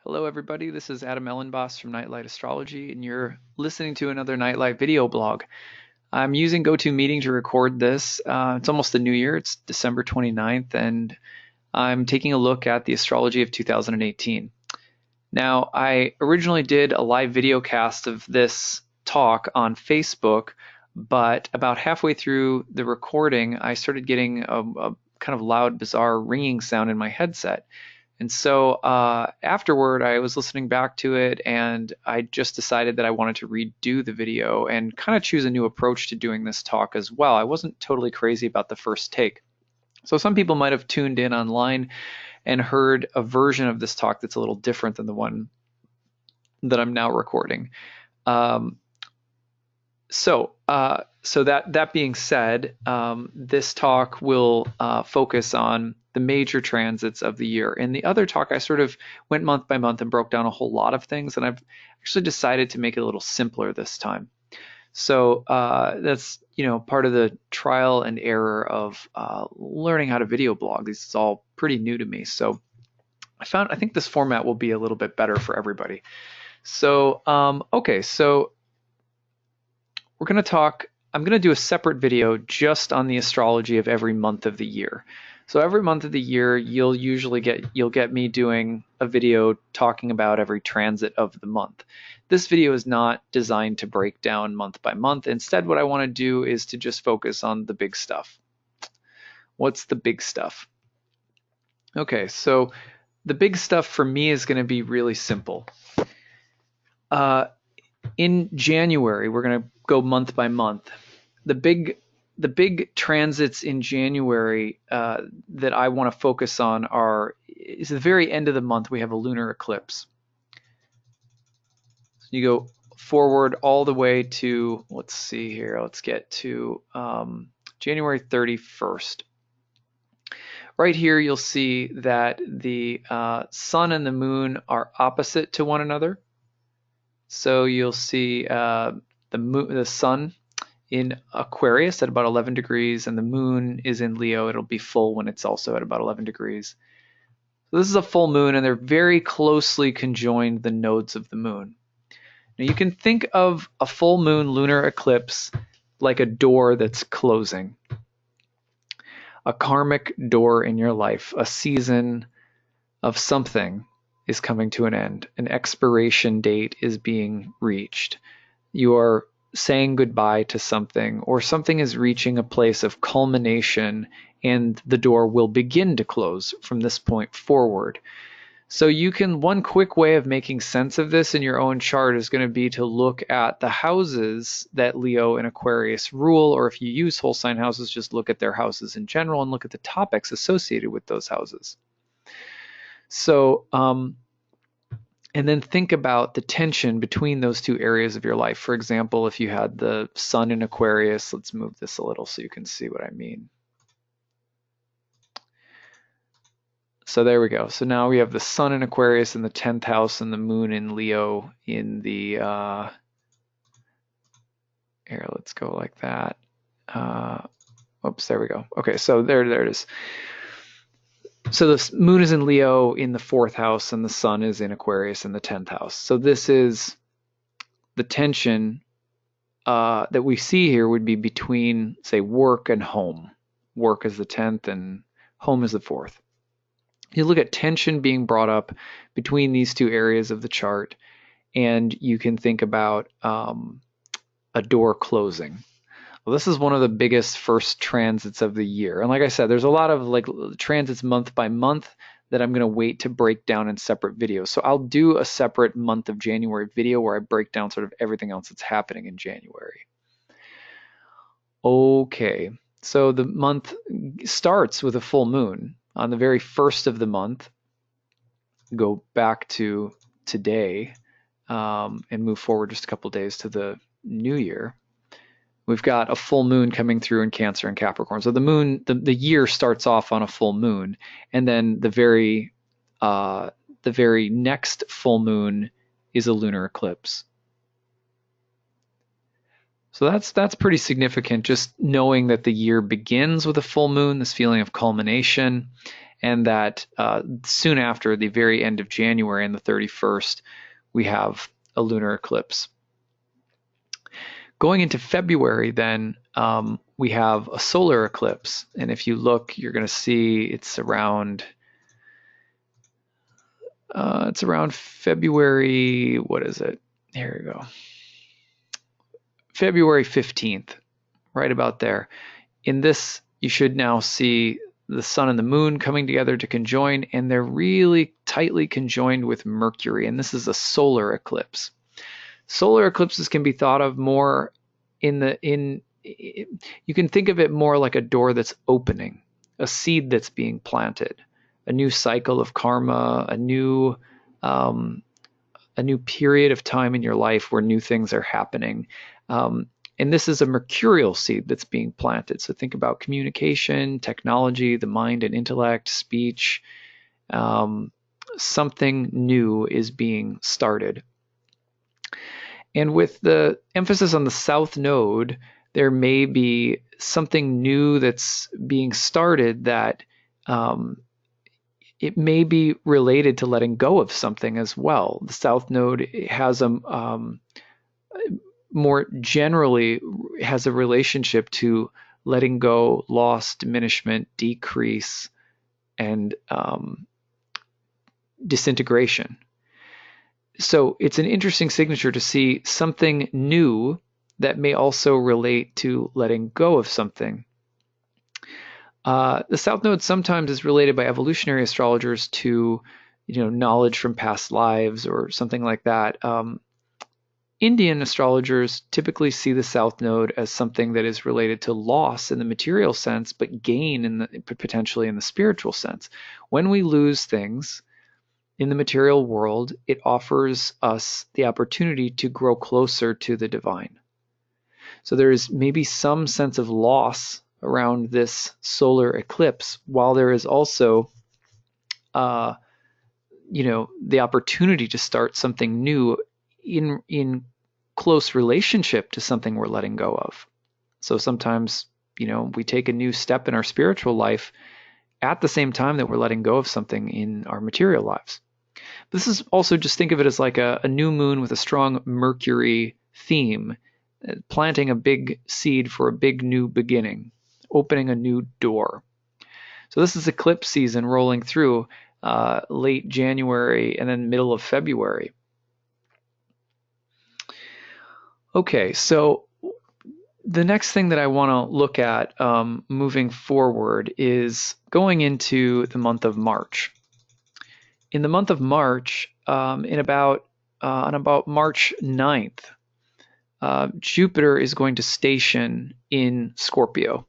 Hello, everybody. This is Elenbaas from Nightlight Astrology, and you're listening to another Nightlight Video Blog. I'm using GoToMeeting to record this. It's almost the new year. It's December 29th, and I'm taking a look at the astrology of 2018. Now, I originally did a live video cast of this talk on Facebook, but about halfway through the recording, I started getting a kind of loud, bizarre ringing sound in my headset. And so afterward, I was listening back to it, and I just decided that I wanted to redo the video and kind of choose a new approach to doing this talk as well. I wasn't totally crazy about the first take. So some people might have tuned in online and heard a version of this talk that's a little different than the one that I'm now recording. So that being said, this talk will focus on the major transits of the year. In the other talk, I sort of went month by month and broke down a whole lot of things, and I've actually decided to make it a little simpler this time. So that's part of the trial and error of learning how to video blog. This is all pretty new to me, so I think this format will be a little bit better for everybody. So okay, so we're going to talk. I'm going to do a separate video just on the astrology of every month of the year. So every month of the year, you'll get me doing a video talking about every transit of the month. This video is not designed to break down month by month. Instead, what I want to do is to just focus on the big stuff. What's the big stuff? Okay, so the big stuff for me is going to be really simple. In January, we're going to go month by month. The big transits in January that I want to focus on is the very end of the month. We have a lunar eclipse. So you go forward all the way to, let's see here, let's get to January 31st. Right here, you'll see that the sun and the moon are opposite to one another. So you'll see the sun in Aquarius at about 11 degrees, and the moon is in Leo. It'll be full when it's also at about 11 degrees. So this is a full moon, and they're very closely conjoined, the nodes of the moon. Now you can think of a full moon lunar eclipse like a door that's closing. A karmic door in your life, a season of something is coming to an end. An expiration date is being reached. You are saying goodbye to something, or something is reaching a place of culmination, and the door will begin to close from this point forward. So one quick way of making sense of this in your own chart is going to be to look at the houses that Leo and Aquarius rule, or if you use whole sign houses, just look at their houses in general and look at the topics associated with those houses. So, and then think about the tension between those two areas of your life. For example, if you had the sun in Aquarius, let's move this a little so you can see what I mean. So there we go. So now we have the sun in Aquarius in the 10th house and the moon in Leo in the, here, let's go like that. Oops, there we go. Okay, so there it is. So the moon is in Leo in the 4th house, and the sun is in Aquarius in the 10th house. So this is the tension that we see here would be between, say, work and home. Work is the 10th and home is the 4th. You look at tension being brought up between these two areas of the chart, and you can think about a door closing. Well, this is one of the biggest first transits of the year. And like I said, there's a lot of transits month by month that I'm going to wait to break down in separate videos. So I'll do a separate month of January video where I break down sort of everything else that's happening in January. Okay, so the month starts with a full moon. On the very first of the month, go back to today and move forward just a couple days to the new year. We've got a full moon coming through in Cancer and Capricorn. So the moon, the year starts off on a full moon, and then the very next full moon is a lunar eclipse. So that's pretty significant, just knowing that the year begins with a full moon, this feeling of culmination, and that soon after the very end of January, on the 31st, we have a lunar eclipse. Going into February, then, we have a solar eclipse, and if you look, you're going to see it's around February. What is it? Here we go. February 15th, right about there. In this, you should now see the sun and the moon coming together to conjoin, and they're really tightly conjoined with Mercury, and this is a solar eclipse. Solar eclipses can be thought of more you can think of it more like a door that's opening, a seed that's being planted, a new cycle of karma, a new period of time in your life where new things are happening. And this is a mercurial seed that's being planted. So think about communication, technology, the mind and intellect, speech. Something new is being started. And with the emphasis on the south node, there may be something new that's being started that it may be related to letting go of something as well. The south node has more generally has a relationship to letting go, loss, diminishment, decrease, and disintegration. So it's an interesting signature to see something new that may also relate to letting go of something. The South Node sometimes is related by evolutionary astrologers to, knowledge from past lives or something like that. Indian astrologers typically see the South Node as something that is related to loss in the material sense, but gain potentially in the spiritual sense. When we lose things in the material world, it offers us the opportunity to grow closer to the divine. So there is maybe some sense of loss around this solar eclipse, while there is also, the opportunity to start something new in close relationship to something we're letting go of. So sometimes, we take a new step in our spiritual life at the same time that we're letting go of something in our material lives. This is also, just think of it as like a new moon with a strong Mercury theme, planting a big seed for a big new beginning, opening a new door. So this is eclipse season rolling through late January and then middle of February. Okay, so the next thing that I want to look at moving forward is going into the month of March. In the month of March, on about March 9th, Jupiter is going to station in Scorpio.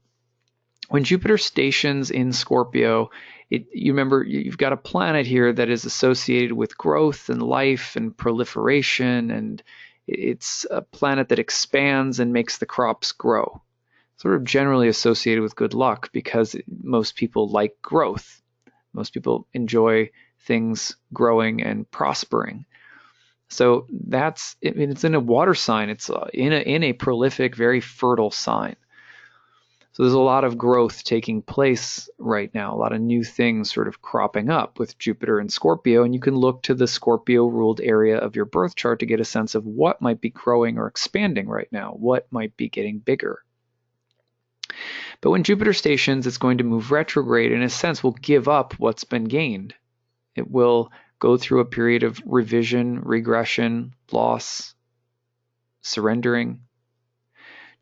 When Jupiter stations in Scorpio, you remember you've got a planet here that is associated with growth and life and proliferation, and it's a planet that expands and makes the crops grow. Sort of generally associated with good luck because most people like growth. Most people enjoy things growing and prospering. So it's in a water sign. It's in a prolific, very fertile sign. So there's a lot of growth taking place right now, a lot of new things sort of cropping up with Jupiter and Scorpio, and you can look to the Scorpio-ruled area of your birth chart to get a sense of what might be growing or expanding right now, what might be getting bigger. But when Jupiter stations, it's going to move retrograde, and in a sense will give up what's been gained. It will go through a period of revision, regression, loss, surrendering.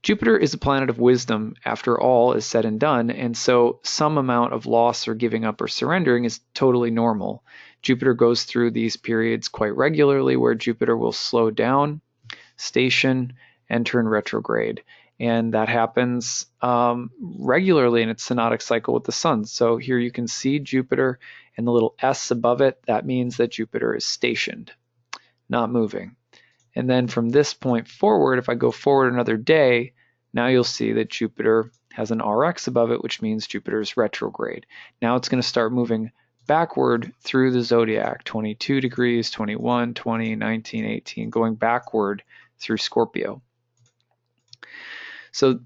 Jupiter is a planet of wisdom after all is said and done, and so some amount of loss or giving up or surrendering is totally normal. Jupiter goes through these periods quite regularly where Jupiter will slow down, station, and turn retrograde. And that happens regularly in its synodic cycle with the sun. So here you can see Jupiter and the little S above it. That means that Jupiter is stationed, not moving. And then from this point forward, if I go forward another day, now you'll see that Jupiter has an RX above it, which means Jupiter is retrograde. Now it's going to start moving backward through the zodiac, 22 degrees, 21, 20, 19, 18, going backward through Scorpio. So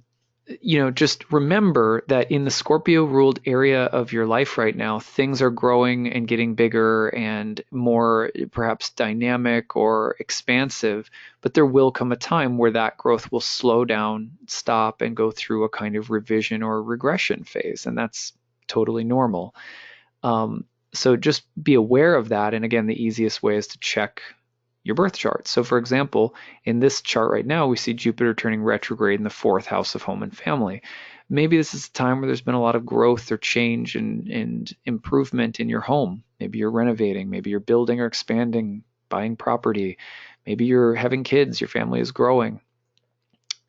just remember that in the Scorpio ruled area of your life right now, things are growing and getting bigger and more perhaps dynamic or expansive, but there will come a time where that growth will slow down, stop, and go through a kind of revision or regression phase, and that's totally normal. So just be aware of that. And again, the easiest way is to check your birth chart. So for example, in this chart right now, we see Jupiter turning retrograde in the fourth house of home and family. Maybe this is a time where there's been a lot of growth or change and improvement in your home. Maybe you're renovating, maybe you're building or expanding, buying property. Maybe you're having kids, your family is growing.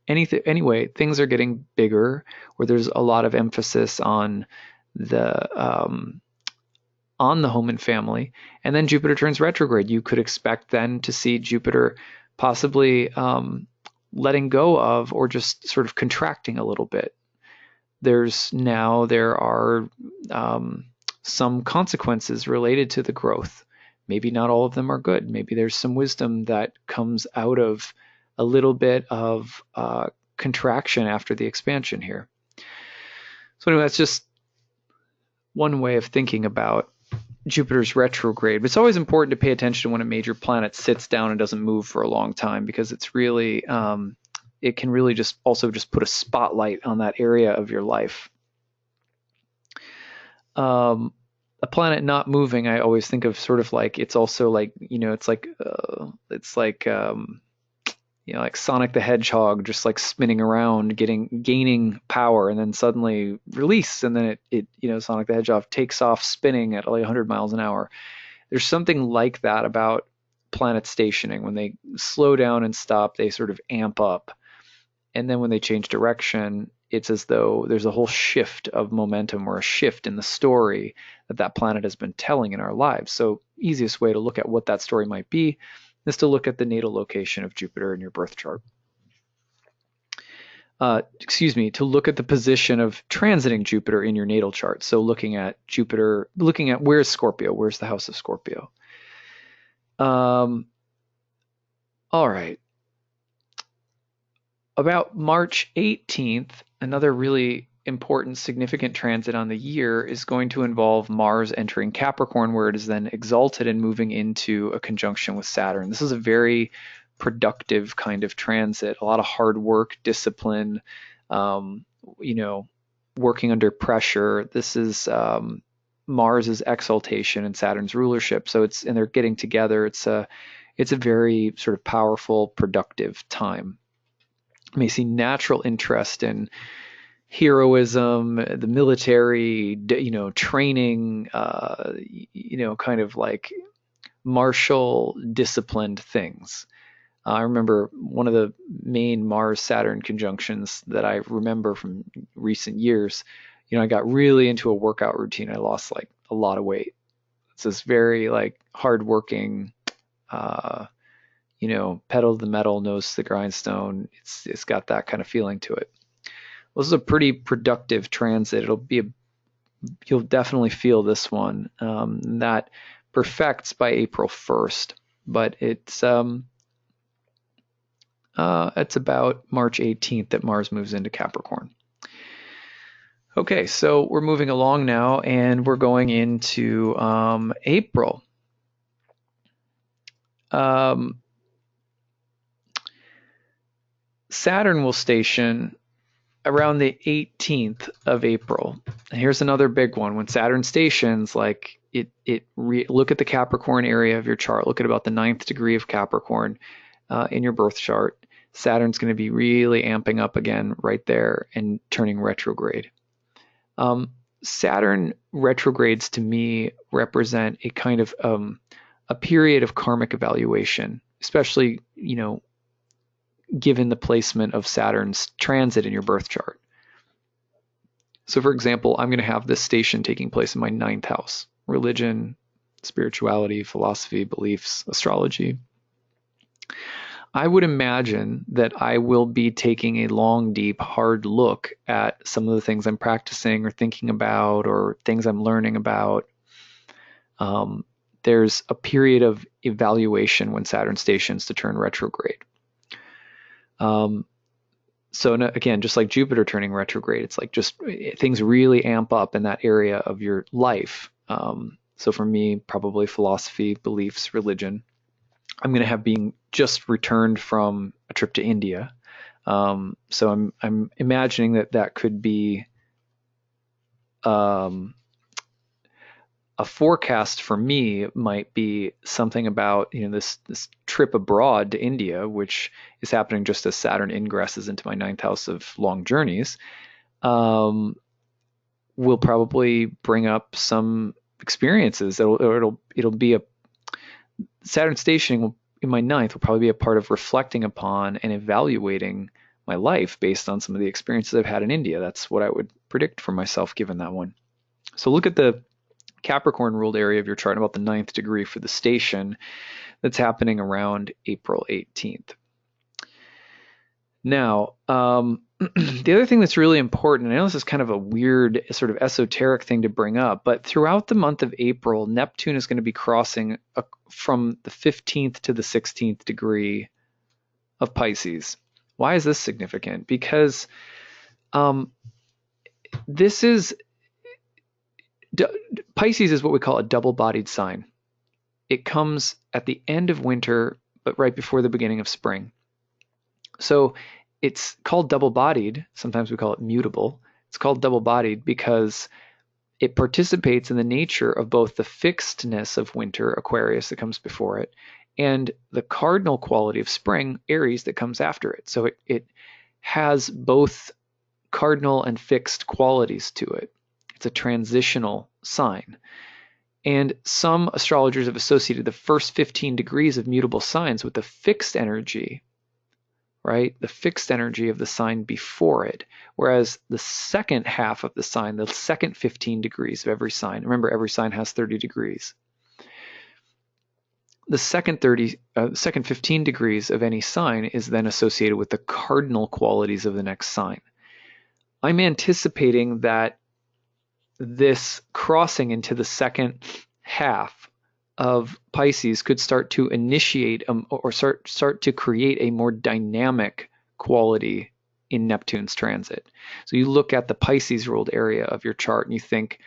Anyway, things are getting bigger, where there's a lot of emphasis on the home and family, and then Jupiter turns retrograde. You could expect then to see Jupiter possibly letting go of or just sort of contracting a little bit. There are some consequences related to the growth. Maybe not all of them are good. Maybe there's some wisdom that comes out of a little bit of contraction after the expansion here. So anyway, that's just one way of thinking about Jupiter's retrograde. But it's always important to pay attention when a major planet sits down and doesn't move for a long time, because it's really it can really just put a spotlight on that area of your life. A planet not moving, I always think of sort of like, it's also like, it's like like Sonic the Hedgehog, just like spinning around, gaining power, and then suddenly release, and then it Sonic the Hedgehog takes off spinning at like 100 miles an hour. There's something like that about planets stationing. When they slow down and stop, they sort of amp up, and then when they change direction, it's as though there's a whole shift of momentum or a shift in the story that planet has been telling in our lives. So easiest way to look at what that story might be is to look at the natal location of Jupiter in your birth chart. To look at the position of transiting Jupiter in your natal chart. So looking at Jupiter, looking at where's Scorpio, where's the house of Scorpio. All right. About March 18th, another really important, significant transit on the year is going to involve Mars entering Capricorn, where it is then exalted and moving into a conjunction with Saturn. This is a very productive kind of transit, a lot of hard work, discipline, working under pressure. This is Mars's exaltation and Saturn's rulership. So and they're getting together. It's a very sort of powerful, productive time. You may see natural interest in heroism, the military, training, kind of like martial disciplined things. I remember one of the main Mars-Saturn conjunctions that I remember from recent years. I got really into a workout routine. I lost like a lot of weight. It's this very like hardworking, pedal to the metal, nose to the grindstone. It's got that kind of feeling to it. Well, this is a pretty productive transit. You'll definitely feel this one. That perfects by April 1st, but it's about March 18th that Mars moves into Capricorn. Okay, so we're moving along now, and we're going into April. Saturn will station around the 18th of April. And here's another big one. When Saturn stations, like look at the Capricorn area of your chart. Look at about the 9th degree of Capricorn in your birth chart. Saturn's going to be really amping up again right there and turning retrograde. Saturn retrogrades to me represent a kind of a period of karmic evaluation, especially, given the placement of Saturn's transit in your birth chart. So for example, I'm going to have this station taking place in my 9th house: religion, spirituality, philosophy, beliefs, astrology. I would imagine that I will be taking a long, deep, hard look at some of the things I'm practicing or thinking about or things I'm learning about. There's a period of evaluation when Saturn stations to turn retrograde. So again, just like Jupiter turning retrograde, it's like just things really amp up in that area of your life. So for me, probably philosophy, beliefs, religion. I'm going to have being just returned from a trip to India. So I'm imagining that could be um, a forecast for me might be something about this trip abroad to India, which is happening just as Saturn ingresses into my ninth house of long journeys. Um, will probably bring up some experiences. It'll be a Saturn stationing in my ninth will probably be a part of reflecting upon and evaluating my life based on some of the experiences I've had in India. That's what I would predict for myself given that one. So look at the Capricorn ruled area of your chart, about the ninth degree for the station that's happening around April 18th. Now, the other thing that's really important, and I know this is kind of a weird sort of esoteric thing to bring up, but throughout the month of April, Neptune is going to be crossing from the 15th to the 16th degree of Pisces. Why is this significant? Because this is Pisces is what we call a double-bodied sign. It comes at the end of winter, but right before the beginning of spring. So it's called double-bodied. Sometimes we call it mutable. It's called double-bodied because it participates in the nature of both the fixedness of winter, Aquarius, that comes before it, and the cardinal quality of spring, Aries, that comes after it. So it has both cardinal and fixed qualities to it. It's a transitional sign. And some astrologers have associated the first 15 degrees of mutable signs with the fixed energy, right? The fixed energy of the sign before it. Whereas the second half of the sign, the second 15 degrees of every sign, remember every sign has 30 degrees. The second 15 degrees of any sign is then associated with the cardinal qualities of the next sign. I'm anticipating that this crossing into the second half of Pisces could start to initiate or start to create a more dynamic quality in Neptune's transit. So you look at the Pisces ruled area of your chart and you think,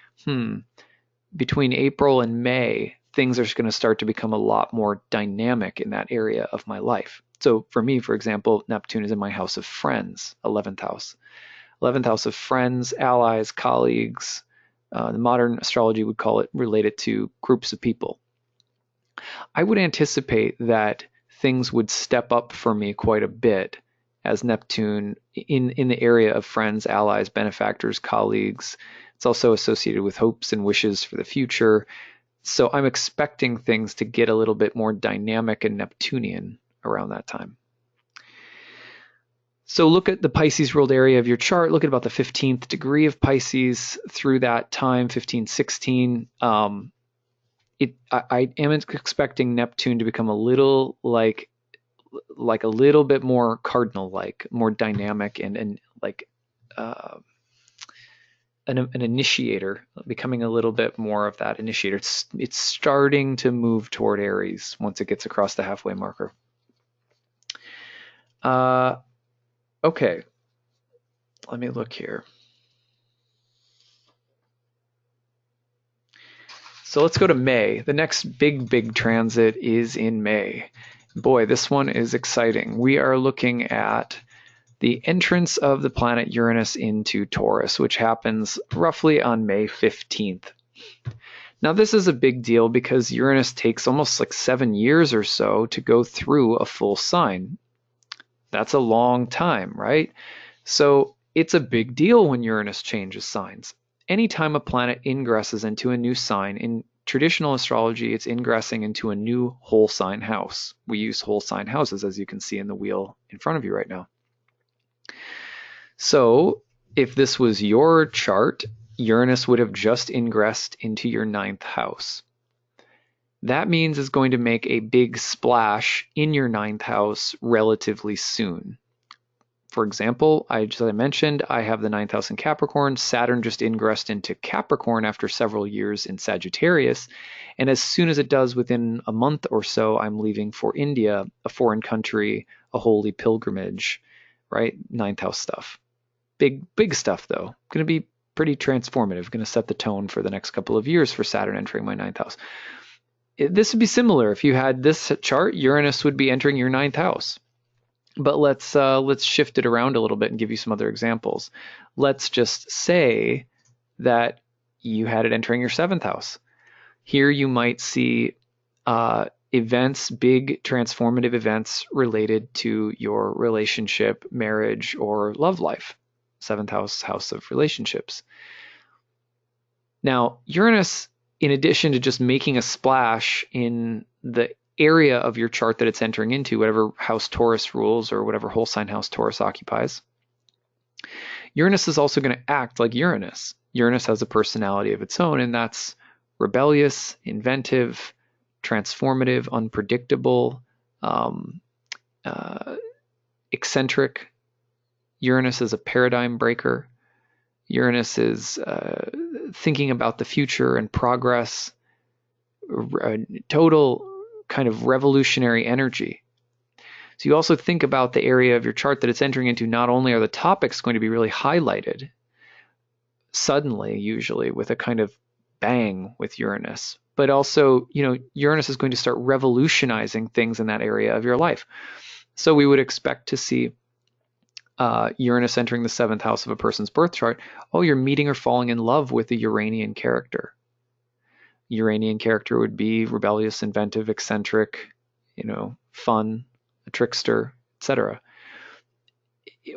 between April and May, things are going to start to become a lot more dynamic in that area of my life. So for me, for example, Neptune is in my house of friends, 11th house. 11th house of friends, allies, colleagues. The modern astrology would call it related to groups of people. I would anticipate that things would step up for me quite a bit as Neptune in the area of friends, allies, benefactors, colleagues. It's also associated with hopes and wishes for the future. So I'm expecting things to get a little bit more dynamic and Neptunian around that time. So look at the Pisces ruled area of your chart. Look at about the 15th degree of Pisces through that time, 15, 16. I am expecting Neptune to become a little like a little bit more cardinal-like, more dynamic, and like an initiator, becoming a little bit more of that initiator. It's starting to move toward Aries once it gets across the halfway marker. Okay, let me look here. So let's go to May. The next big transit is in May. Boy, this one is exciting. We are looking at the entrance of the planet Uranus into Taurus, which happens roughly on May 15th. Now, this is a big deal because Uranus takes almost like 7 years or so to go through a full sign. That's a long time, right? So it's a big deal when Uranus changes signs. Anytime a planet ingresses into a new sign, in traditional astrology, it's ingressing into a new whole sign house. We use whole sign houses, as you can see in the wheel in front of you right now. So if this was your chart, Uranus would have just ingressed into your ninth house. That means it's going to make a big splash in your ninth house relatively soon. For example, as I mentioned, I have the ninth house in Capricorn. Saturn just ingressed into Capricorn after several years in Sagittarius. And as soon as it does, within a month or so, I'm leaving for India, a foreign country, a holy pilgrimage, right? Ninth house stuff. Big stuff though. Going to be pretty transformative. Going to set the tone for the next couple of years for Saturn entering my ninth house. This would be similar. If you had this chart, Uranus would be entering your ninth house. But let's shift it around a little bit and give you some other examples. Let's just say that you had it entering your seventh house. Here you might see events, big transformative events related to your relationship, marriage, or love life. Seventh house, house of relationships. Now, Uranus, in addition to just making a splash in the area of your chart that it's entering into, whatever house Taurus rules or whatever whole sign house Taurus occupies, Uranus is also going to act like Uranus. Uranus has a personality of its own, and that's rebellious, inventive, transformative, unpredictable, eccentric. Uranus is a paradigm breaker. Uranus is thinking about the future and progress, total kind of revolutionary energy. So you also think about the area of your chart that it's entering into. Not only are the topics going to be really highlighted suddenly, usually with a kind of bang with Uranus, but also, Uranus is going to start revolutionizing things in that area of your life. So we would expect to see Uranus entering the seventh house of a person's birth chart. Oh, you're meeting or falling in love with a Uranian character. Uranian character would be rebellious, inventive, eccentric, fun, a trickster, etc.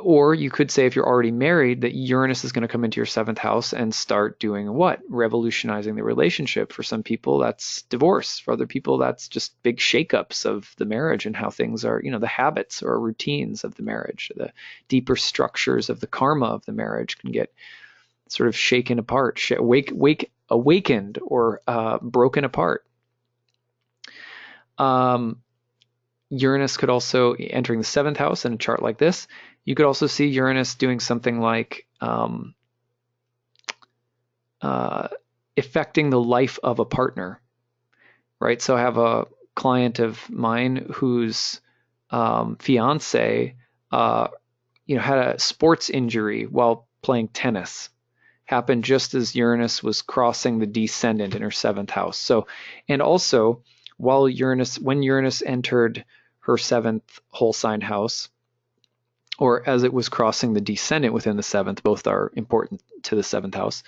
Or you could say, if you're already married, that Uranus is going to come into your seventh house and start doing what? Revolutionizing the relationship. For some people, that's divorce. For other people, that's just big shakeups of the marriage and how things are, the habits or routines of the marriage. The deeper structures of the karma of the marriage can get sort of shaken apart, awakened or broken apart. Uranus could also, entering the seventh house in a chart like this, you could also see Uranus doing something like affecting the life of a partner, right? So I have a client of mine whose fiance, had a sports injury while playing tennis. Happened just as Uranus was crossing the descendant in her seventh house. So, and also when Uranus entered her seventh whole sign house, or as it was crossing the descendant within the seventh, both are important to the seventh house,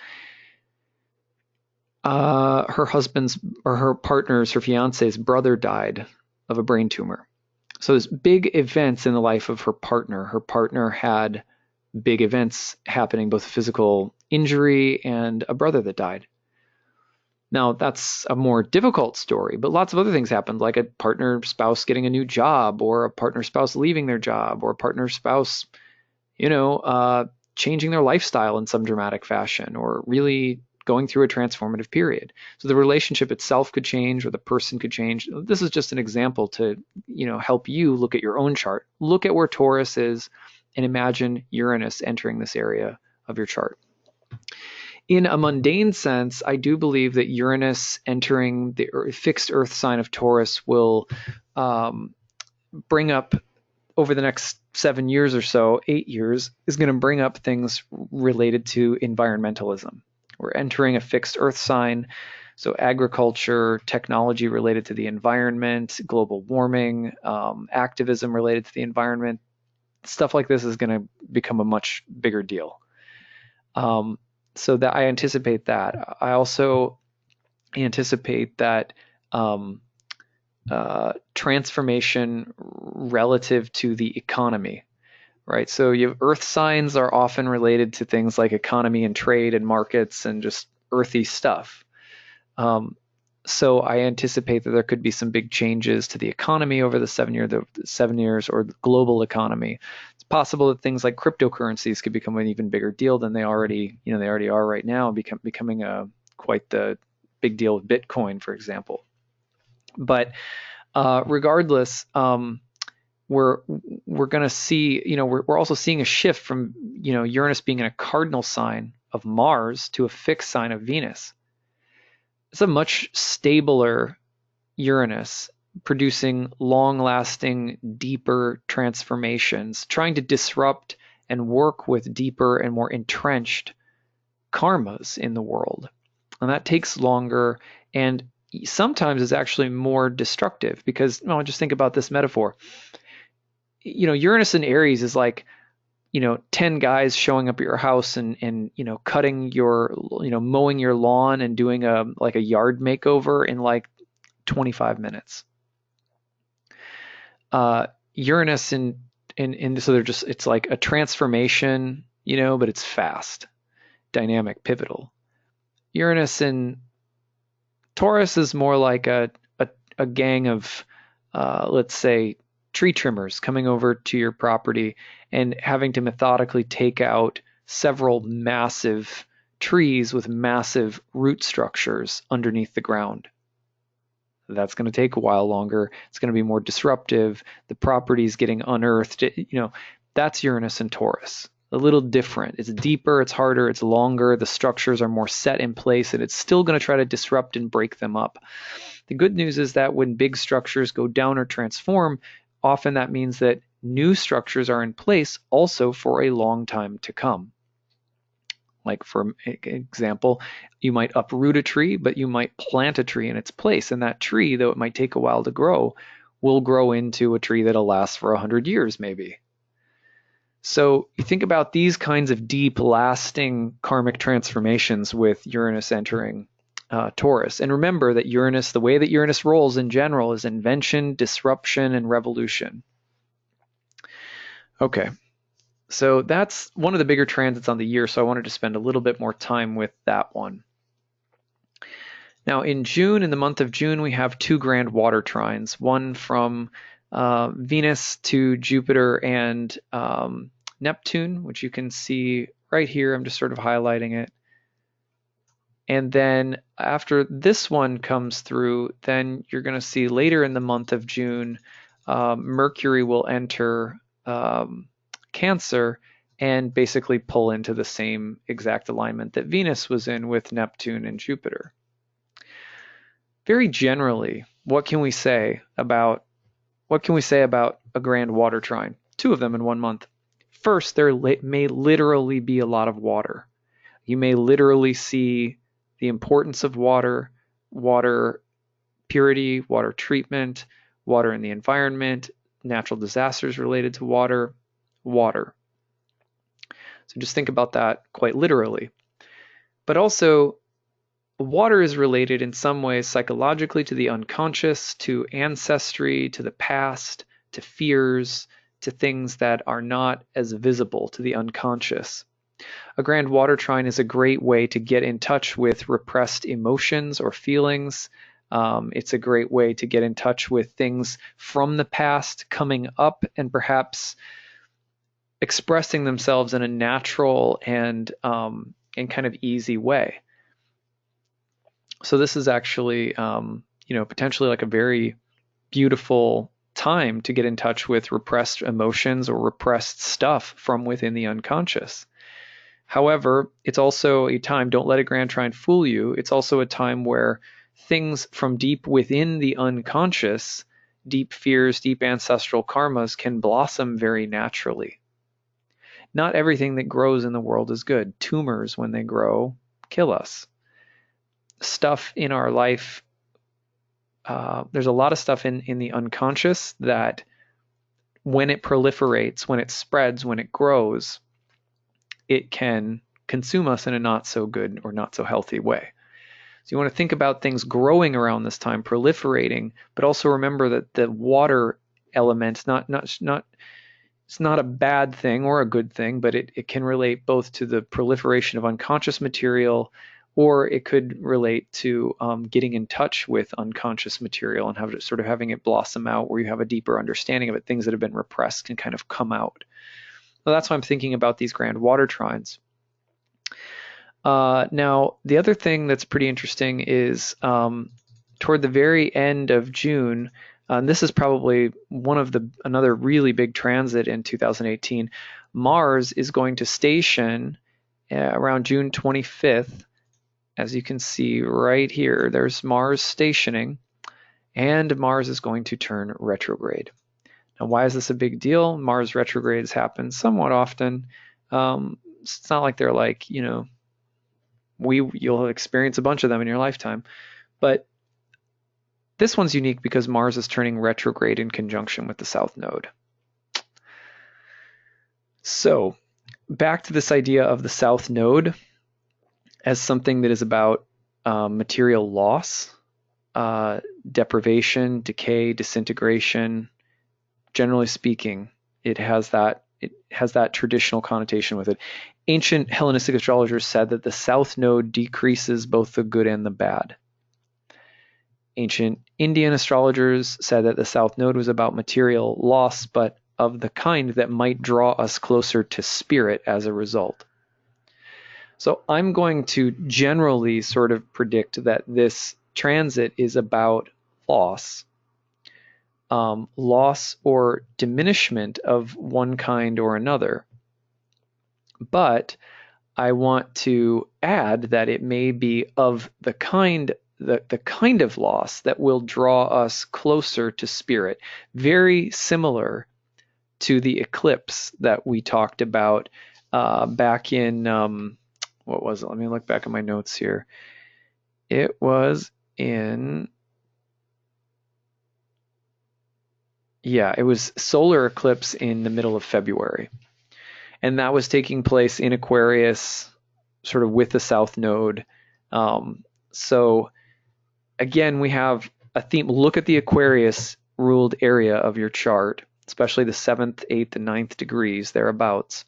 her husband's or her partner's, her fiance's brother died of a brain tumor. So there's big events in the life of her partner. Her partner had big events happening, both physical injury and a brother that died. Now, that's a more difficult story, but lots of other things happened, like a partner spouse getting a new job, or a partner spouse leaving their job, or a partner spouse, changing their lifestyle in some dramatic fashion, or really going through a transformative period. So the relationship itself could change, or the person could change. This is just an example to, help you look at your own chart. Look at where Taurus is and imagine Uranus entering this area of your chart. In a mundane sense, I do believe that Uranus entering the fixed Earth sign of Taurus will bring up, over the next 7 years or so, 8 years, is going to bring up things related to environmentalism. We're entering a fixed Earth sign, so agriculture, technology related to the environment, global warming, activism related to the environment, stuff like this is going to become a much bigger deal. So that I anticipate that. I also anticipate that transformation relative to the economy, right? So Earth signs are often related to things like economy and trade and markets and just earthy stuff. So I anticipate that there could be some big changes to the economy over the 7 years, or the global economy. It's possible that things like cryptocurrencies could become an even bigger deal than they already are right now, becoming quite the big deal with Bitcoin, for example. But regardless, we're going to see, we're also seeing a shift from, Uranus being in a cardinal sign of Mars to a fixed sign of Venus. It's a much stabler Uranus producing long-lasting, deeper transformations, trying to disrupt and work with deeper and more entrenched karmas in the world. And that takes longer and sometimes is actually more destructive because, just think about this metaphor. Uranus in Aries is like, 10 guys showing up at your house and cutting your, mowing your lawn and doing a yard makeover in like 25 minutes. Uranus so it's like a transformation, but it's fast, dynamic, pivotal. Uranus in Taurus is more like a gang of, let's say, tree trimmers coming over to your property and having to methodically take out several massive trees with massive root structures underneath the ground. That's going to take a while longer. It's going to be more disruptive. The property's getting unearthed. That's Uranus and Taurus. A little different. It's deeper, it's harder, it's longer. The structures are more set in place, and it's still going to try to disrupt and break them up. The good news is that when big structures go down or transform, often that means that new structures are in place also for a long time to come. Like, for example, you might uproot a tree, but you might plant a tree in its place. And that tree, though it might take a while to grow, will grow into a tree that'll last for 100 years maybe. So you think about these kinds of deep, lasting karmic transformations with Uranus entering Taurus. And remember that Uranus, the way that Uranus rolls in general, is invention, disruption, and revolution. Okay. So that's one of the bigger transits on the year, so I wanted to spend a little bit more time with that one. Now in the month of June, we have 2 grand water trines, one from Venus to Jupiter and Neptune, which you can see right here. I'm just sort of highlighting it. And then after this one comes through, then you're going to see later in the month of June, Mercury will enter Cancer and basically pull into the same exact alignment that Venus was in with Neptune and Jupiter. Very generally, what can we say about a grand water trine? 2 of them in 1 month. First, there may literally be a lot of water. You may literally see the importance of water, water purity, water treatment, water in the environment, natural disasters related to water. So just think about that quite literally. But also, water is related in some ways psychologically to the unconscious, to ancestry, to the past, to fears, to things that are not as visible, to the unconscious. A grand water trine is a great way to get in touch with repressed emotions or feelings. It's a great way to get in touch with things from the past coming up and perhaps expressing themselves in a natural and kind of easy way. So this is actually, potentially like a very beautiful time to get in touch with repressed emotions or repressed stuff from within the unconscious. However, it's also a time, don't let a grand trine fool you, it's also a time where things from deep within the unconscious, deep fears, deep ancestral karmas can blossom very naturally. Not everything that grows in the world is good. Tumors, when they grow, kill us. Stuff in our life, there's a lot of stuff in the unconscious that when it proliferates, when it spreads, when it grows, it can consume us in a not so good or not so healthy way. So you want to think about things growing around this time, proliferating, but also remember that the water element, it's not a bad thing or a good thing, but it can relate both to the proliferation of unconscious material, or it could relate to getting in touch with unconscious material and having it blossom out where you have a deeper understanding of it. Things that have been repressed can kind of come out. So that's why I'm thinking about these grand water trines. Now, the other thing that's pretty interesting is toward the very end of June, this is probably another really big transit in 2018. Mars is going to station around June 25th. As you can see right here, there's Mars stationing. and Mars is going to turn retrograde. Now, why is this a big deal? Mars retrogrades happen somewhat often. It's not like they're like, you'll experience a bunch of them in your lifetime, but this one's unique because Mars is turning retrograde in conjunction with the South Node. So back to this idea of the South Node as something that is about material loss, deprivation, decay, disintegration. Generally speaking, it has that traditional connotation with it. Ancient Hellenistic astrologers said that the South Node decreases both the good and the bad. Ancient Indian astrologers said that the South Node was about material loss, but of the kind that might draw us closer to spirit as a result. So I'm going to generally sort of predict that this transit is about loss, loss or diminishment of one kind or another. But I want to add that it may be of the kind of loss that will draw us closer to spirit, very similar to the eclipse that we talked about back in, what was it? Let me look back at my notes here. It was in, it was solar eclipse in the middle of February. And that was taking place in Aquarius, sort of with the South Node. So again, we have a theme. Look at the Aquarius ruled area of your chart, especially the 7th, 8th, and 9th degrees, thereabouts.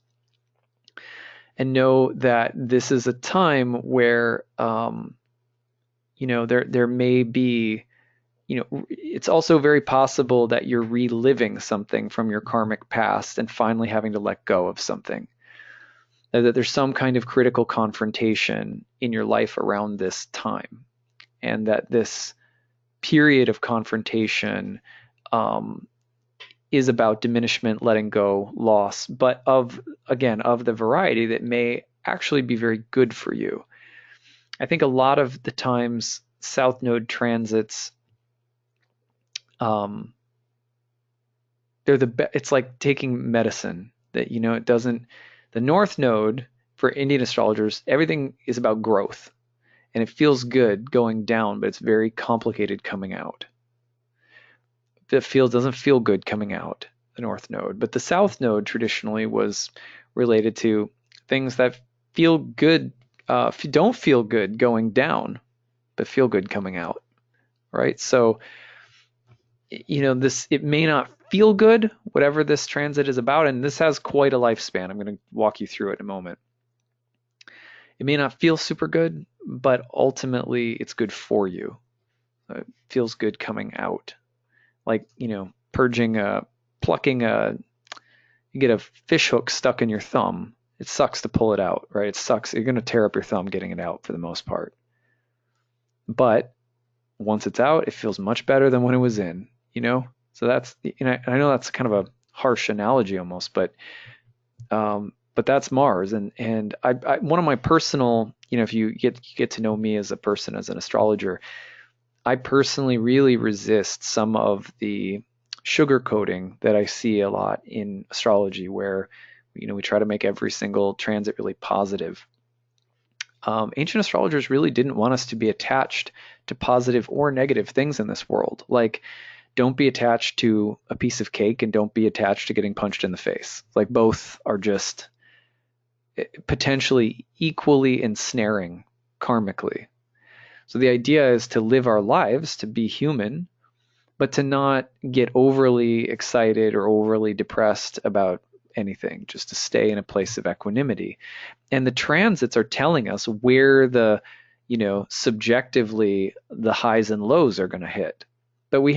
And know that this is a time where, there may be, it's also very possible that you're reliving something from your karmic past and finally having to let go of something. That there's some kind of critical confrontation in your life around this time. And that this period of confrontation is about diminishment, letting go, loss, but of the variety that may actually be very good for you. I think a lot of the times South Node transits, it's like taking medicine that, it doesn't, the North Node for Indian astrologers, everything is about growth and it feels good going down, but it's very complicated coming out. Doesn't feel good coming out, the North Node, but the South Node traditionally was related to things that feel good, don't feel good going down, but feel good coming out, right? So, it may not feel good, whatever this transit is about, and this has quite a lifespan. I'm going to walk you through it in a moment. It may not feel super good, but ultimately it's good for you. It feels good coming out. Like, plucking you get a fish hook stuck in your thumb. It sucks to pull it out, right? It sucks. You're going to tear up your thumb getting it out for the most part. But once it's out, it feels much better than when it was in, So that's, I know that's kind of a harsh analogy almost, but that's Mars. And I one of my personal, if you get to know me as a person, as an astrologer, I personally really resist some of the sugarcoating that I see a lot in astrology, where we try to make every single transit really positive. Ancient astrologers really didn't want us to be attached to positive or negative things in this world. Like, don't be attached to a piece of cake and don't be attached to getting punched in the face. Like, both are just potentially equally ensnaring karmically. So the idea is to live our lives, to be human, but to not get overly excited or overly depressed about anything, just to stay in a place of equanimity. And the transits are telling us where the, subjectively the highs and lows are going to hit. But we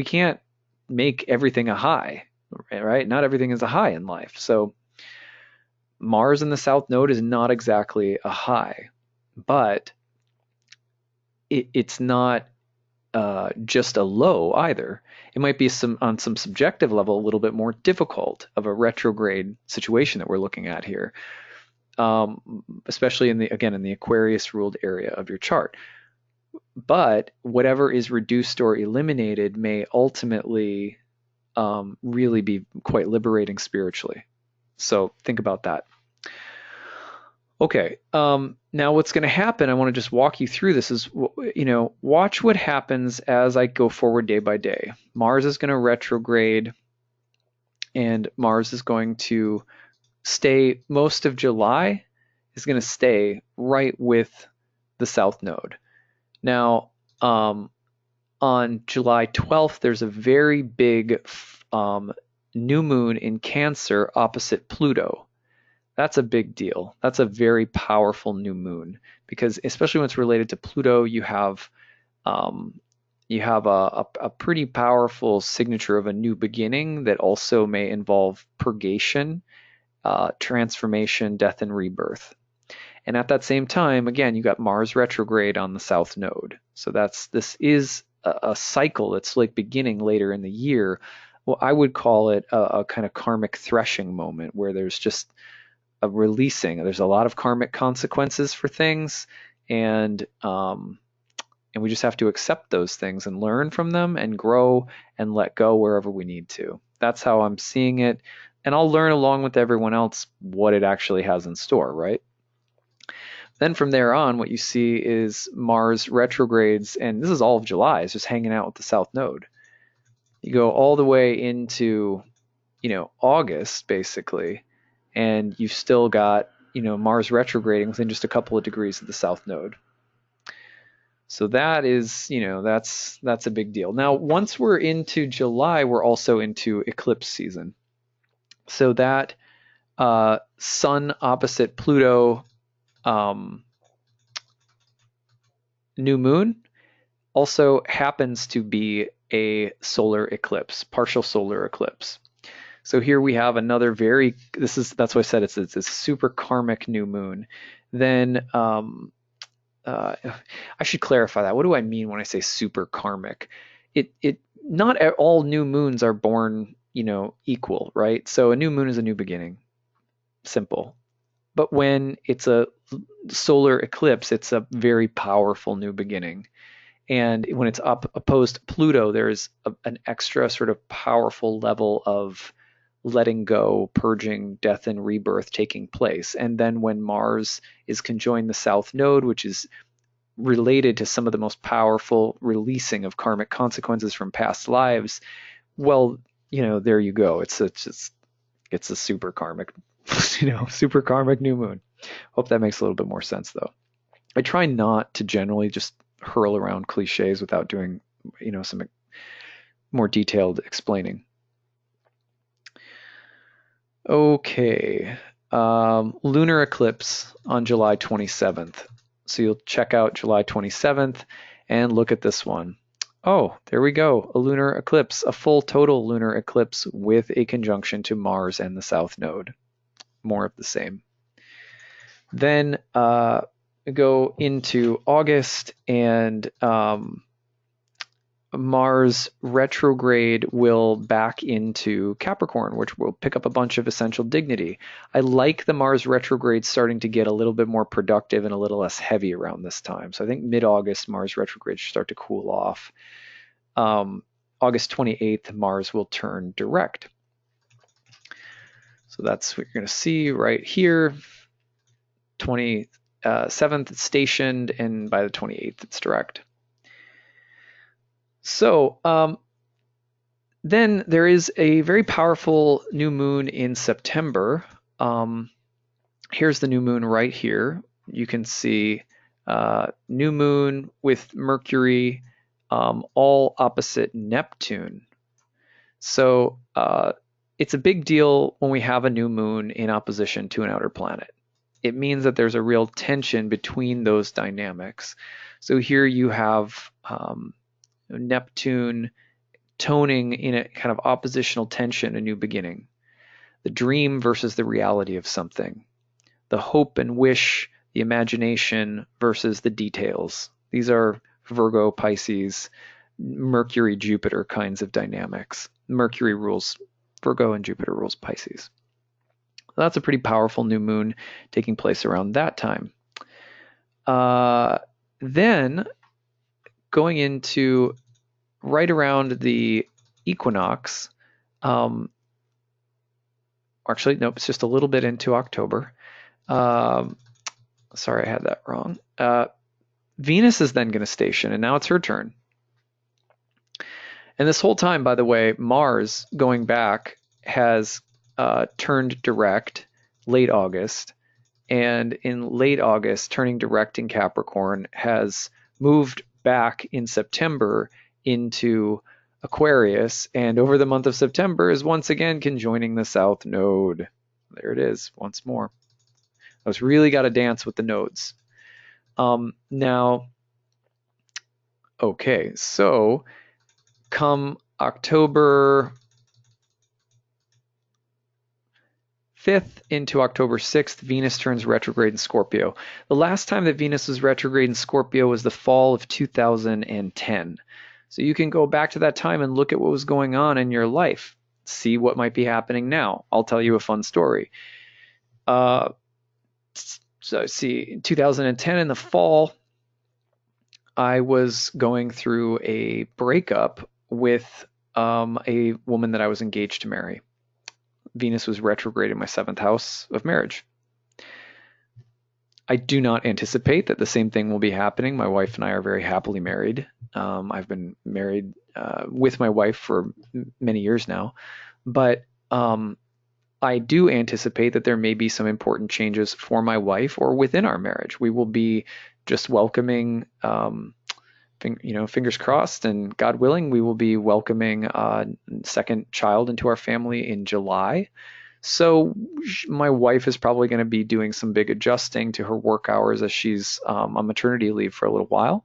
can't make everything a high, right? Not everything is a high in life. So Mars in the South Node is not exactly a high, but it's not just a low either. It might be on some subjective level a little bit more difficult of a retrograde situation that we're looking at here, especially in the Aquarius ruled area of your chart. but whatever is reduced or eliminated may ultimately really be quite liberating spiritually. So think about that. Okay, now what's going to happen, I want to just walk you through this, is, watch what happens as I go forward day by day. Mars is going to retrograde, and Mars is going to stay, most of July is going to stay right with the South Node. Now, on July 12th, there's a very big new moon in Cancer opposite Pluto. That's a big deal. That's a very powerful new moon, because especially when it's related to Pluto, you have a pretty powerful signature of a new beginning that also may involve purgation, transformation, death, and rebirth. And at that same time, again, you got Mars retrograde on the South Node. So this is a cycle that's like beginning later in the year. Well, I would call it a kind of karmic threshing moment, where there's just a releasing. There's a lot of karmic consequences for things, and we just have to accept those things and learn from them and grow and let go wherever we need to. That's how I'm seeing it, and I'll learn along with everyone else what it actually has in store, right? Then from there on, what you see is Mars retrogrades, and this is all of July, it's just hanging out with the South Node. You go all the way into, August, basically, and you've still got, Mars retrograding within just a couple of degrees of the South Node. So that is, that's a big deal. Now, once we're into July, we're also into eclipse season. So that Sun opposite Pluto new moon also happens to be a solar eclipse, partial solar eclipse. So here we have another that's why I said it's a super karmic new moon. Then I should clarify that. What do I mean when I say super karmic? Not all new moons are born, equal, right? So a new moon is a new beginning. Simple. But when it's a solar eclipse, it's a very powerful new beginning. And when it's opposed to Pluto, there's an extra sort of powerful level of letting go, purging, death, and rebirth taking place. And then when Mars is conjoined the South Node, which is related to some of the most powerful releasing of karmic consequences from past lives, well, there you go. It's a super karmic, super karmic new moon. Hope that makes a little bit more sense, though. I try not to generally just hurl around cliches without doing, some more detailed explaining. Okay, lunar eclipse on July 27th. So you'll check out July 27th and look at this one. Oh, there we go, a lunar eclipse, a full total lunar eclipse with a conjunction to Mars and the South Node. More of the same. Then go into August, and Mars retrograde will back into Capricorn, which will pick up a bunch of essential dignity. I like the Mars retrograde starting to get a little bit more productive and a little less heavy around this time. So I think mid-August, Mars retrograde should start to cool off. August 28th, Mars will turn direct. So that's what you're going to see right here. 27th, it's stationed, and by the 28th, it's direct. So then there is a very powerful new moon in September. Here's the new moon right here. You can see new moon with Mercury all opposite Neptune. So it's a big deal when we have a new moon in opposition to an outer planet. It means that there's a real tension between those dynamics. So here you have Neptune toning in a kind of oppositional tension, a new beginning. The dream versus the reality of something. The hope and wish, the imagination versus the details. These are Virgo, Pisces, Mercury, Jupiter kinds of dynamics. Mercury rules Virgo and Jupiter rules Pisces. That's a pretty powerful new moon taking place around that time. Then going into right around the equinox, actually, nope, it's just a little bit into October. Sorry, I had that wrong. Venus is then going to station, and now it's her turn. And this whole time, by the way, Mars, going back, has turned direct late August. And in late August, turning direct in Capricorn, has moved back in September into Aquarius. And over the month of September is once again conjoining the South Node. There it is, once more. I was really got to dance with the nodes. Now, okay, so come October 5th into October 6th, Venus turns retrograde in Scorpio. The last time that Venus was retrograde in Scorpio was the fall of 2010. So you can go back to that time and look at what was going on in your life, see what might be happening now. I'll tell you a fun story. So see, in 2010 in the fall, I was going through a breakup with a woman that I was engaged to marry. Venus was retrograde in my 7th house of marriage. I do not anticipate that the same thing will be happening. My wife and I are very happily married. I've been married with my wife for many years now, but I do anticipate that there may be some important changes for my wife or within our marriage. We will be just welcoming, fingers crossed, and God willing, we will be welcoming a second child into our family in July. So my wife is probably going to be doing some big adjusting to her work hours as she's on maternity leave for a little while.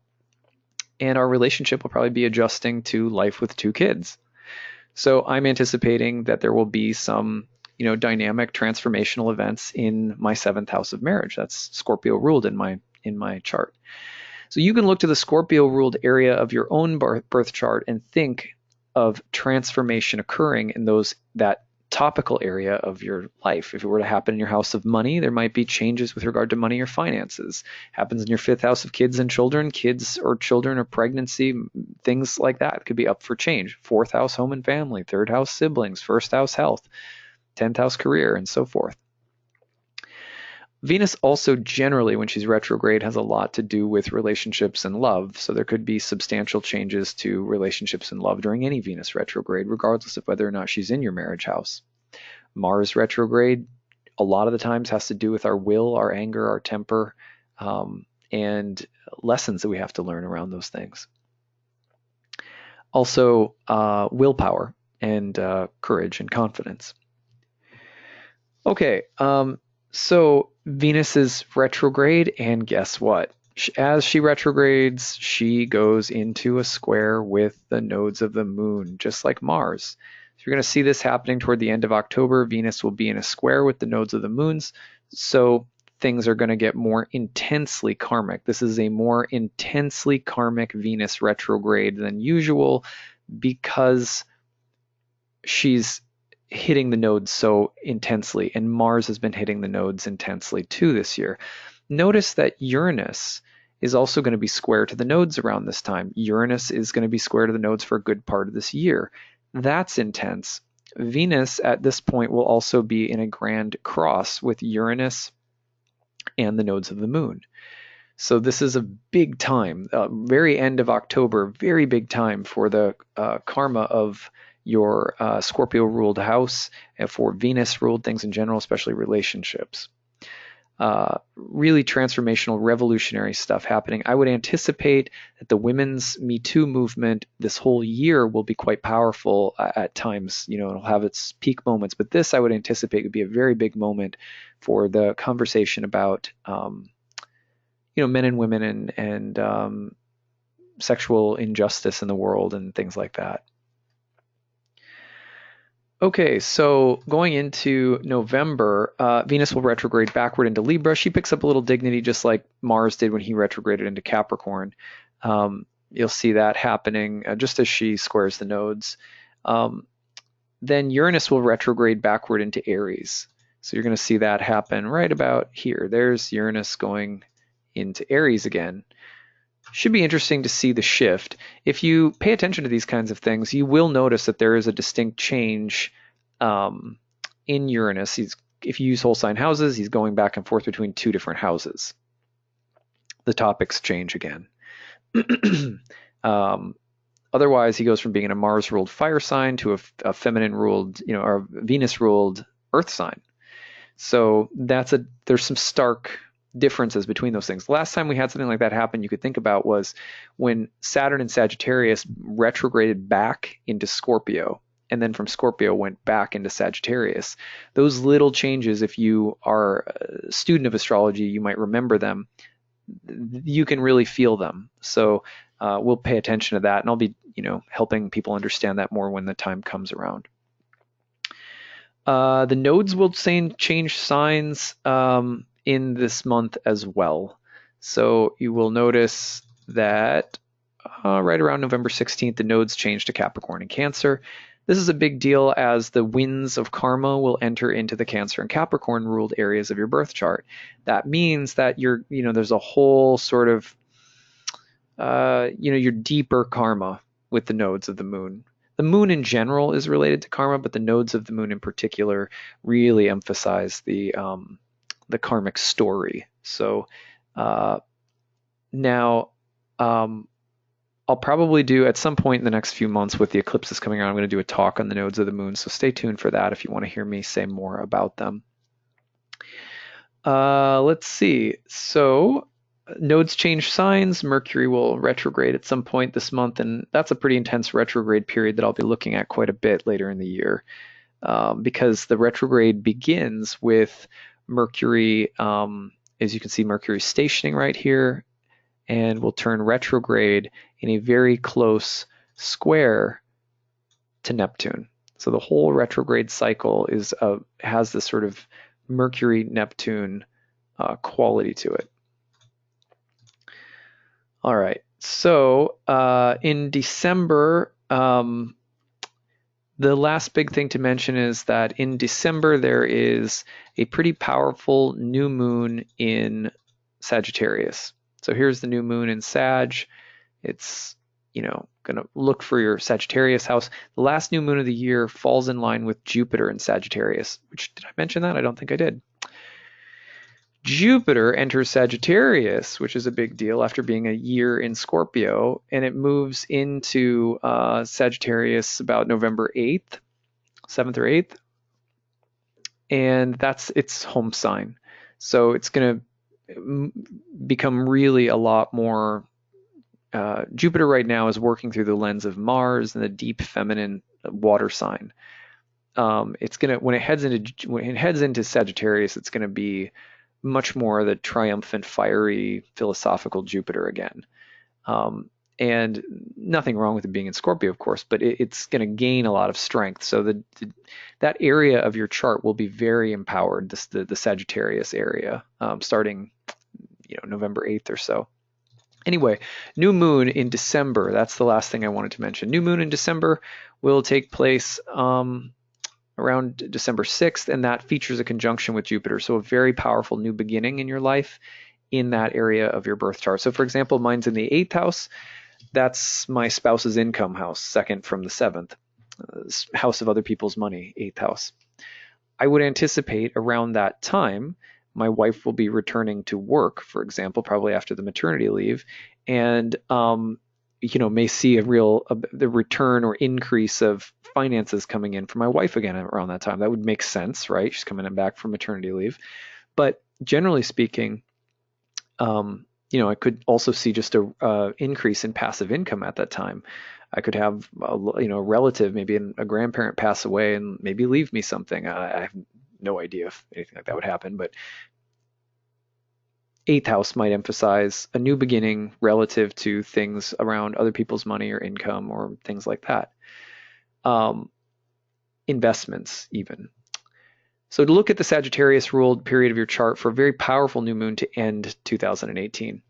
And our relationship will probably be adjusting to life with 2 kids. So I'm anticipating that there will be some dynamic transformational events in my 7th house of marriage. That's Scorpio ruled in my chart. So you can look to the Scorpio ruled area of your own birth chart and think of transformation occurring in that topical area of your life. If it were to happen in your house of money, there might be changes with regard to money or finances. Happens in your 5th house of kids and children, kids or children or pregnancy, things like that. It could be up for change. 4th house, home and family, 3rd house, siblings, 1st house, health, 10th house, career, and so forth. Venus also generally, when she's retrograde, has a lot to do with relationships and love. So there could be substantial changes to relationships and love during any Venus retrograde, regardless of whether or not she's in your marriage house. Mars retrograde, a lot of the times, has to do with our will, our anger, our temper, and lessons that we have to learn around those things. Also, willpower and courage and confidence. Okay, so Venus is retrograde, and guess what? As she retrogrades, she goes into a square with the nodes of the moon, just like Mars. So you're going to see this happening toward the end of October. Venus will be in a square with the nodes of the moons, so things are going to get more intensely karmic. This is a more intensely karmic Venus retrograde than usual because she's hitting the nodes so intensely, and Mars has been hitting the nodes intensely too this year. Notice that Uranus is also going to be square to the nodes around this time. Uranus is going to be square to the nodes for a good part of this year. That's intense. Venus at this point will also be in a grand cross with Uranus and the nodes of the moon. So this is a big time, very end of October, very big time for the karma of your Scorpio ruled house and for Venus ruled things in general, especially relationships. Really transformational, revolutionary stuff happening. I would anticipate that the women's Me Too movement this whole year will be quite powerful at times. It'll have its peak moments, but this I would anticipate would be a very big moment for the conversation about men and women and sexual injustice in the world and things like that. Okay, so going into November, Venus will retrograde backward into Libra. She picks up a little dignity just like Mars did when he retrograded into Capricorn. You'll see that happening just as she squares the nodes. Then Uranus will retrograde backward into Aries. So you're going to see that happen right about here. There's Uranus going into Aries again. should be interesting to see the shift. If you pay attention to these kinds of things, you will notice that there is a distinct change in Uranus. If you use whole sign houses, he's going back and forth between two different houses. The topics change again. Otherwise, he goes from being in a Mars-ruled fire sign to a feminine-ruled, or a Venus-ruled earth sign. So there's some stark differences between those things. The last time we had something like that happen you could think about was when Saturn in Sagittarius retrograded back into Scorpio, and then from Scorpio went back into Sagittarius. Those little changes, if you are a student of astrology, you might remember them. You can really feel them. So we'll pay attention to that, and I'll be helping people understand that more when the time comes around. The nodes will change signs in this month as well. So you will notice that right around November 16th, the nodes change to Capricorn and Cancer. This is a big deal as the winds of karma will enter into the Cancer and Capricorn ruled areas of your birth chart. That means that there's a whole sort of, your deeper karma with the nodes of the moon. The moon in general is related to karma, but the nodes of the moon in particular really emphasize the karmic story. So now I'll probably do at some point in the next few months with the eclipses coming around, I'm going to do a talk on the nodes of the moon. So stay tuned for that if you want to hear me say more about them. Let's see. So nodes change signs. Mercury will retrograde at some point this month, and that's a pretty intense retrograde period that I'll be looking at quite a bit later in the year, because the retrograde begins with Mercury, as you can see, Mercury stationing right here, and will turn retrograde in a very close square to Neptune. So the whole retrograde cycle has this sort of Mercury-Neptune quality to it. All right, so in December, the last big thing to mention is that in December there is a pretty powerful new moon in Sagittarius. So here's the new moon in Sag. It's, going to look for your Sagittarius house. The last new moon of the year falls in line with Jupiter in Sagittarius, which, did I mention that? I don't think I did. Jupiter enters Sagittarius, which is a big deal after being a year in Scorpio, and it moves into Sagittarius about November 8th, 7th or 8th, and that's its home sign. So it's going to become really a lot more. Jupiter right now is working through the lens of Mars and the deep feminine water sign. It's gonna when it heads into Sagittarius, it's going to be much more the triumphant, fiery, philosophical Jupiter again. And nothing wrong with it being in Scorpio, of course, but it's going to gain a lot of strength. So that area of your chart will be very empowered, the Sagittarius area, starting November 8th or so. Anyway, new moon in December. That's the last thing I wanted to mention. New moon in December will take place around December 6th, and that features a conjunction with Jupiter. So a very powerful new beginning in your life in that area of your birth chart. So for example, mine's in the 8th house. That's my spouse's income house, second from the 7th. House of other people's money, 8th house. I would anticipate around that time, my wife will be returning to work, for example, probably after the maternity leave, and may see the return or increase of finances coming in for my wife again around that time. That would make sense, right? She's coming back from maternity leave. But generally speaking, I could also see just a increase in passive income at that time. I could have a relative, maybe a grandparent, pass away and maybe leave me something. I have no idea if anything like that would happen, but 8th house might emphasize a new beginning relative to things around other people's money or income or things like that. Investments even. So to look at the Sagittarius ruled period of your chart for a very powerful new moon to end 2018.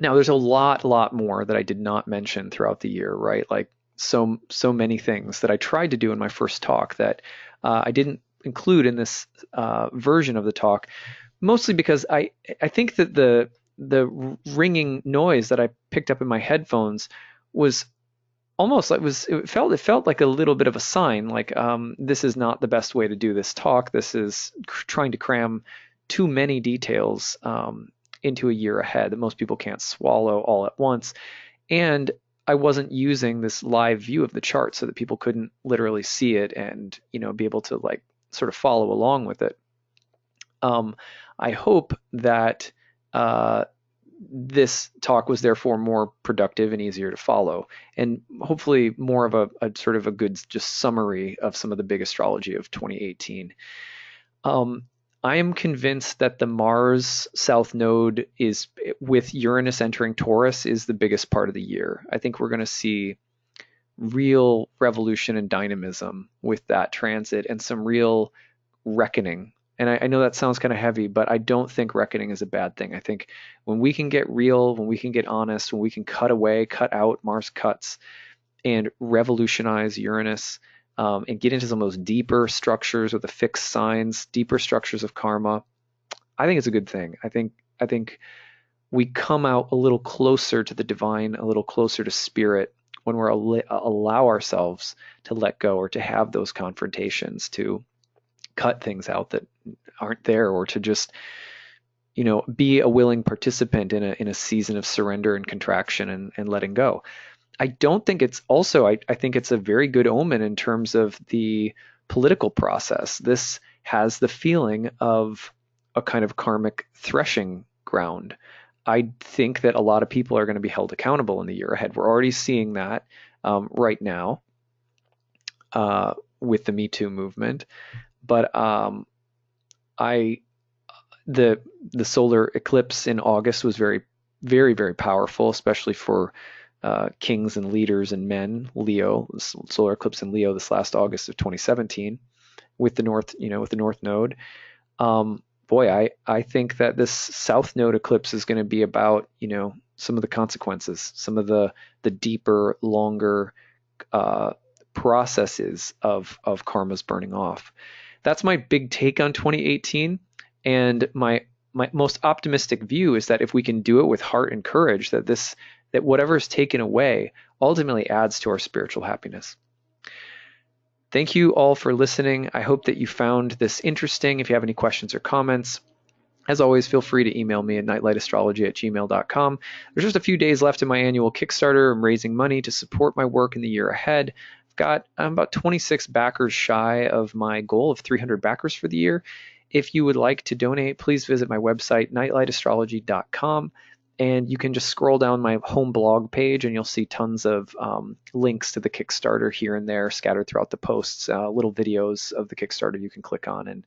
Now there's a lot more that I did not mention throughout the year, right? Like so many things that I tried to do in my first talk that I didn't include in this version of the talk, mostly because I think that the the ringing noise that I picked up in my headphones was almost like it felt like a little bit of a sign, like this is not the best way to do this talk. This is trying to cram too many details into a year ahead that most people can't swallow all at once. And I wasn't using this live view of the chart so that people couldn't literally see it and, be able to like sort of follow along with it. I hope that this talk was therefore more productive and easier to follow, and hopefully more of a sort of a good just summary of some of the big astrology of 2018. I am convinced that the Mars South Node is, with Uranus entering Taurus, is the biggest part of the year. I think we're going to see real revolution and dynamism with that transit and some real reckoning. And I know that sounds kind of heavy, but I don't think reckoning is a bad thing. I think when we can get real, when we can get honest, when we can cut out Mars cuts and revolutionize Uranus, and get into some of those deeper structures with the fixed signs, deeper structures of karma, I think it's a good thing. I think we come out a little closer to the divine, a little closer to spirit when we allow ourselves to let go or to have those confrontations, to cut things out that aren't there, or to just be a willing participant in a season of surrender and contraction and letting go. I don't think it's also, I think it's a very good omen in terms of the political process. This has the feeling of a kind of karmic threshing ground. I think that a lot of people are going to be held accountable in the year ahead. We're already seeing that right now with the Me Too movement. But the solar eclipse in August was very, very, very powerful, especially for kings and leaders and men. Leo, solar eclipse in Leo this last August of 2017, with the North, with the North Node. I think that this South Node eclipse is going to be about, some of the consequences, some of the deeper, longer processes of karma's burning off. That's my big take on 2018. And my most optimistic view is that if we can do it with heart and courage, that whatever is taken away ultimately adds to our spiritual happiness. Thank you all for listening. I hope that you found this interesting. If you have any questions or comments, as always, feel free to email me at nightlightastrology@gmail.com. There's just a few days left in my annual Kickstarter. I'm raising money to support my work in the year ahead. I'm about 26 backers shy of my goal of 300 backers for the year. If you would like to donate, please visit my website, nightlightastrology.com, and you can just scroll down my home blog page and you'll see tons of links to the Kickstarter here and there scattered throughout the posts, little videos of the Kickstarter you can click on. And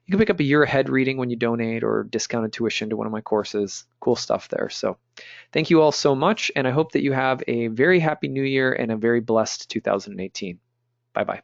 you can pick up a year ahead reading when you donate, or discounted tuition to one of my courses. Cool stuff there. So thank you all so much, and I hope that you have a very happy new year and a very blessed 2018. Bye-bye.